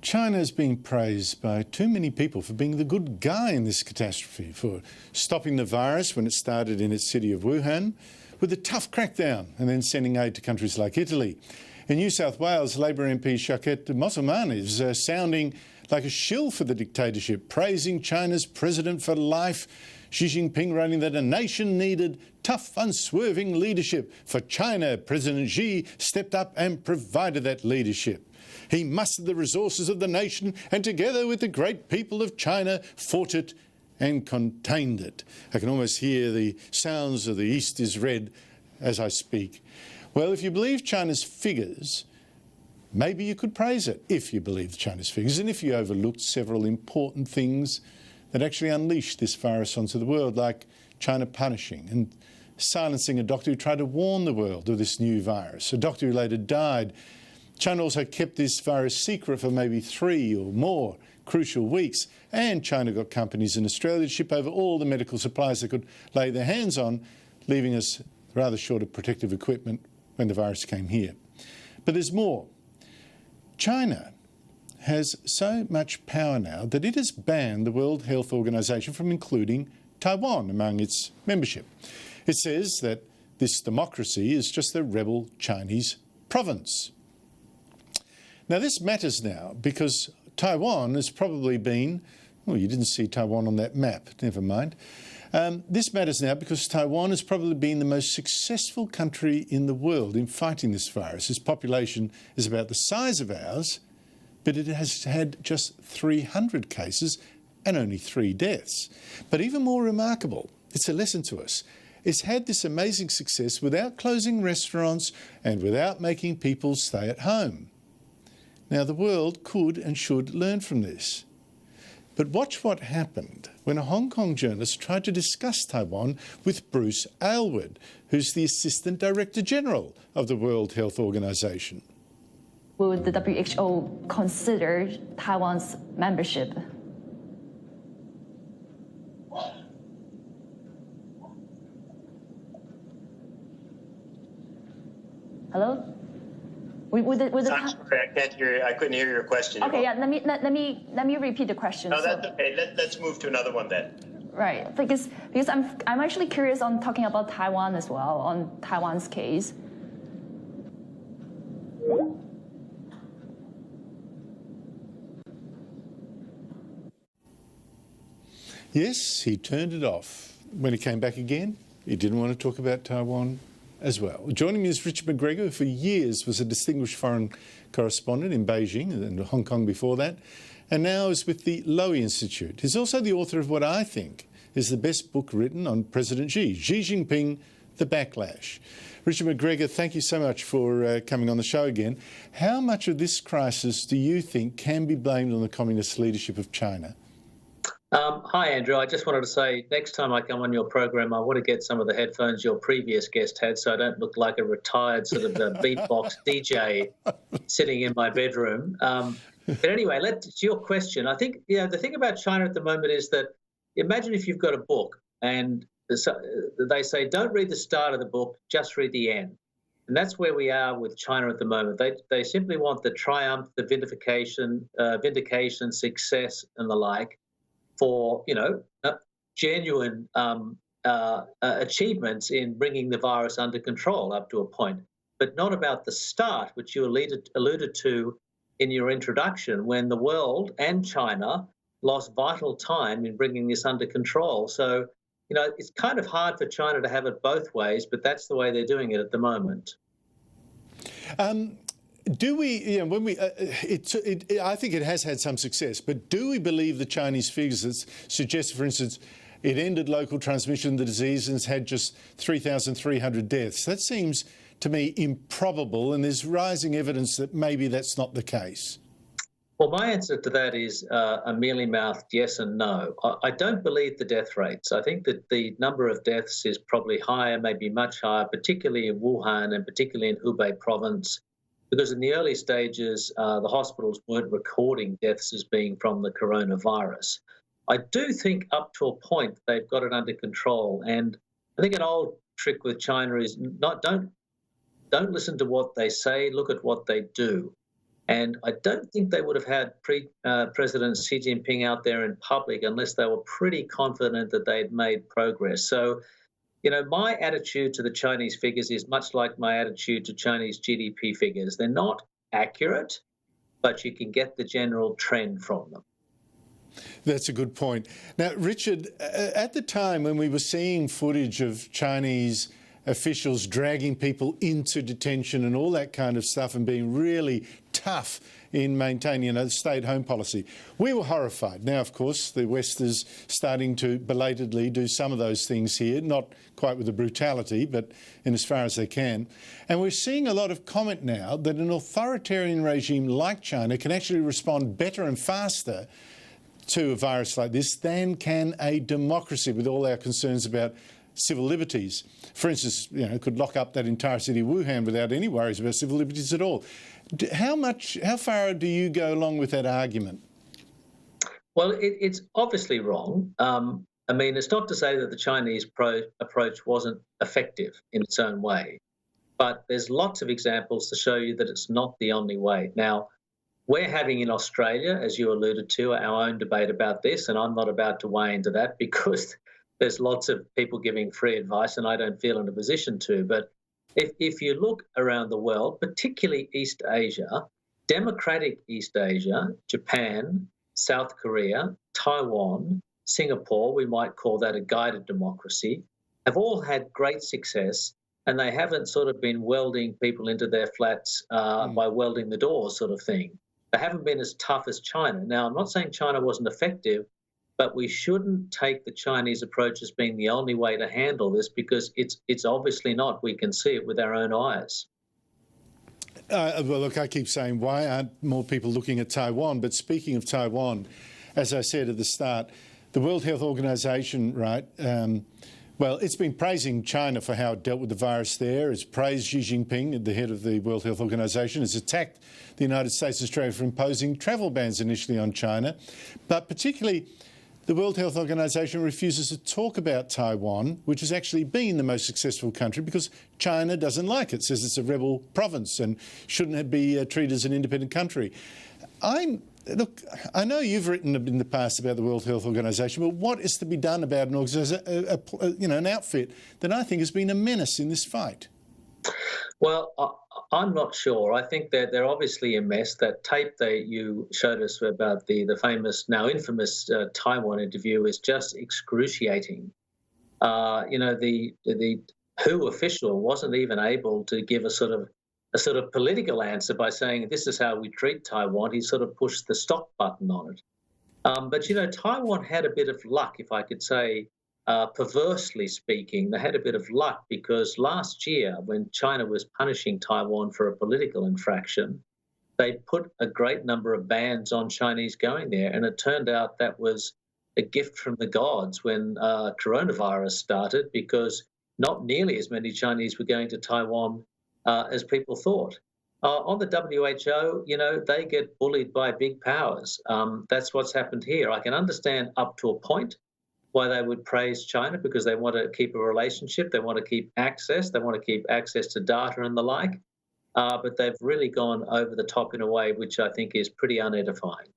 China is being praised by too many people for being the good guy in this catastrophe, for stopping the virus when it started in its city of Wuhan, with a tough crackdown and then sending aid to countries like Italy. In New South Wales, Labor MP Shaukat Mosselman is sounding like a shill for the dictatorship, praising China's president for life. Xi Jinping writing that a nation needed tough, unswerving leadership. For China, President Xi stepped up and provided that leadership. He mustered the resources of the nation and together with the great people of China fought it and contained it. I can almost hear the sounds of the East is red as I speak. Well, if you believe China's figures, maybe you could praise it if you believe China's figures and if you overlooked several important things that actually unleashed this virus onto the world, like China punishing and silencing a doctor who tried to warn the world of this new virus, a doctor who later died. China also kept this virus secret for maybe 3 or more crucial weeks, and China got companies in Australia to ship over all the medical supplies they could lay their hands on, leaving us rather short of protective equipment when the virus came here. But there's more. China has so much power now that it has banned the World Health Organization from including Taiwan among its membership. It says that this democracy is just a rebel Chinese province. Now, this matters now because Taiwan has probably been, well, you didn't see Taiwan on that map, never mind. This matters now because Taiwan has probably been the most successful country in the world in fighting this virus. Its population is about the size of ours, but it has had just 300 cases and only 3 deaths. But even more remarkable, it's a lesson to us. It's had this amazing success without closing restaurants and without making people stay at home. Now, the world could and should learn from this. But watch what happened when a Hong Kong journalist tried to discuss Taiwan with Bruce Aylward, who's the Assistant Director General of the World Health Organization. Would the WHO consider Taiwan's membership? Hello? I'm sorry, I can't hear you. I couldn't hear your question. Okay, yeah. Let me repeat the question. No, that's okay. Let's move to another one then. Right, because I'm actually curious on talking about Taiwan as well, on Taiwan's case. Yes, he turned it off. When he came back again, he didn't want to talk about Taiwan as well. Joining me is Richard McGregor, who for years was a distinguished foreign correspondent in Beijing and Hong Kong before that, and now is with the Lowy Institute. He's also the author of what I think is the best book written on President Xi Jinping, The Backlash. Richard McGregor, thank you so much for coming on the show again. How much of this crisis do you think can be blamed on the communist leadership of China? Hi, Andrew. I just wanted to say next time I come on your program, I want to get some of the headphones your previous guest had so I don't look like a retired sort of beatbox DJ sitting in my bedroom. But anyway, to your question. I think, the thing about China at the moment is that imagine if you've got a book and they say, don't read the start of the book, just read the end. And that's where we are with China at the moment. They simply want the triumph, the vindication, success and the like, for, genuine achievements in bringing the virus under control up to a point, but not about the start, which you alluded to in your introduction, when the world and China lost vital time in bringing this under control. So, it's kind of hard for China to have it both ways, but that's the way they're doing it at the moment. Do we, I think it has had some success, but do we believe the Chinese figures that suggest, for instance, it ended local transmission of the disease and has had just 3,300 deaths? That seems to me improbable, and there's rising evidence that maybe that's not the case. Well, my answer to that is a mealy-mouthed yes and no. I don't believe the death rates. I think that the number of deaths is probably higher, maybe much higher, particularly in Wuhan and particularly in Hubei province, because in the early stages, the hospitals weren't recording deaths as being from the coronavirus. I do think up to a point they've got it under control. And I think an old trick with China is don't listen to what they say, look at what they do. And I don't think they would have had President Xi Jinping out there in public unless they were pretty confident that they'd made progress. So, my attitude to the Chinese figures is much like my attitude to Chinese GDP figures. They're not accurate, but you can get the general trend from them. That's a good point. Now, Richard, at the time when we were seeing footage of Chinese officials dragging people into detention and all that kind of stuff and being really tough in maintaining a stay-at-home policy, we were horrified. Now, of course, the West is starting to belatedly do some of those things here, not quite with the brutality, but in as far as they can. And we're seeing a lot of comment now that an authoritarian regime like China can actually respond better and faster to a virus like this than can a democracy with all our concerns about civil liberties. For instance, could lock up that entire city of Wuhan without any worries about civil liberties at all. How far do you go along with that argument? Well, it's obviously wrong. It's not to say that the Chinese approach wasn't effective in its own way, but there's lots of examples to show you that it's not the only way. Now, we're having in Australia, as you alluded to, our own debate about this, and I'm not about to weigh into that because there's lots of people giving free advice and I don't feel in a position to. But if you look around the world, particularly East Asia, democratic East Asia, Japan, South Korea, Taiwan, Singapore, we might call that a guided democracy, have all had great success, and they haven't sort of been welding people into their flats by welding the doors sort of thing. They haven't been as tough as China. Now, I'm not saying China wasn't effective, but we shouldn't take the Chinese approach as being the only way to handle this because it's obviously not. We can see it with our own eyes. Well, look, I keep saying, why aren't more people looking at Taiwan? But speaking of Taiwan, as I said at the start, the World Health Organization, right, well, it's been praising China for how it dealt with the virus there. It's praised Xi Jinping, the head of the World Health Organization. It's attacked the United States and Australia for imposing travel bans initially on China. But particularly, the World Health Organization refuses to talk about Taiwan, which has actually been the most successful country because China doesn't like it, says it's a rebel province and shouldn't be treated as an independent country. Look, I know you've written in the past about the World Health Organization, but what is to be done about an outfit that I think has been a menace in this fight? Well, I'm not sure. I think that they're obviously a mess. That tape that you showed us about the famous, now infamous Taiwan interview is just excruciating. The WHO official wasn't even able to give a sort of political answer by saying this is how we treat Taiwan. He sort of pushed the stop button on it. But Taiwan had a bit of luck, if I could say, perversely speaking. They had a bit of luck because last year, when China was punishing Taiwan for a political infraction, they put a great number of bans on Chinese going there, and it turned out that was a gift from the gods when coronavirus started, because not nearly as many Chinese were going to Taiwan as people thought. On the WHO, they get bullied by big powers. That's what's happened here. I can understand up to a point why they would praise China, because they want to keep a relationship, they want to keep access, they want to keep access to data and the like. But they've really gone over the top in a way which I think is pretty unedifying.